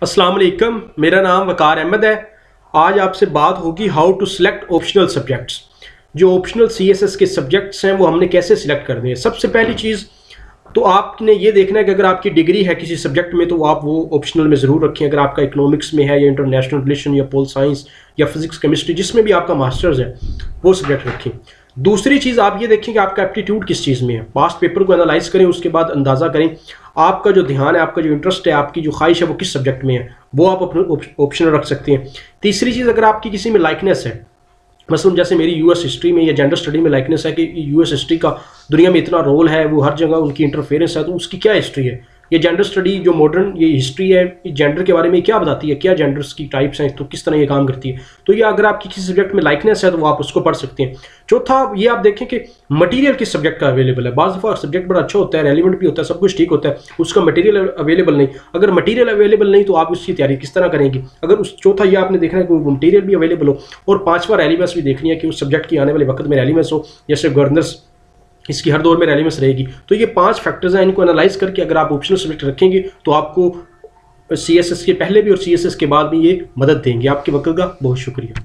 अस्सलाम वालेकुम, मेरा नाम वकार अहमद है। आज आपसे बात होगी how to select optional subjects. जो ऑप्शनल सीएसएस के सब्जेक्ट्स हैं वो हमने कैसे सिलेक्ट करने हैं। सबसे पहली चीज़ तो आपने ये देखना है कि अगर आपकी डिग्री है किसी सब्जेक्ट में तो आप वो ऑप्शनल में ज़रूर रखें। अगर आपका इकोनॉमिक्स में है या इंटरनेशनल रिलेशन या पोल साइंस या फिजिक्स केमिस्ट्री जिसमें भी आपका मास्टर्स है वो सब्जेक्ट रखें। दूसरी चीज़ आप ये देखें कि आपका एप्टीट्यूड किस चीज़ में है। पास्ट पेपर को एनालाइज करें, उसके बाद अंदाज़ा करें आपका जो ध्यान है, आपका जो इंटरेस्ट है, आपकी जो ख्वाहिश है वो किस सब्जेक्ट में है, वो आप अपने ऑप्शनल रख सकते हैं। तीसरी चीज़, अगर आपकी किसी में लाइकनेस है, मसलन जैसे मेरी यूएस हिस्ट्री में या जेंडर स्टडी में लाइकनेस है कि यूएस हिस्ट्री का दुनिया में इतना रोल है, वो हर जगह उनकी इंटरफेरेंस है, तो उसकी क्या हिस्ट्री है। ये जेंडर स्टडी जो मॉडर्न ये हिस्ट्री है, जेंडर के बारे में क्या बताती है, क्या जेंडर्स की टाइप्स हैं, तो किस तरह ये काम करती है। तो ये अगर आपकी किसी सब्जेक्ट में लाइकनेस है तो वो आप उसको पढ़ सकते हैं। चौथा, ये आप देखें कि मटेरियल किस सब्जेक्ट का अवेलेबल है। बाज़ दफ़ा सब्जेक्ट बड़ा अच्छा होता है, रेलिवेंट भी होता है, सब कुछ ठीक होता है, उसका मटेरियल अवेलेबल नहीं। अगर मटेरियल अवेलेबल नहीं तो आप उसकी तैयारी किस तरह करेंगे। अगर उस चौथा ये आपने देखना है कि वो मटेरियल भी अवेलेबल हो, और पाँचवा रेलिवेंस भी देखनी है कि उस सब्जेक्ट की आने वाले वक्त में रेलिवेंस हो। जैसे गवर्नर्स, इसकी हर दौर में रेलिवेंस रहेगी। तो ये 5 फैक्टर्स हैं, इनको एनालाइज करके अगर आप ऑप्शनल सब्जेक्ट रखेंगे तो आपको सीएसएस के पहले भी और सीएसएस के बाद भी ये मदद देंगे। आपके वक्त का बहुत शुक्रिया।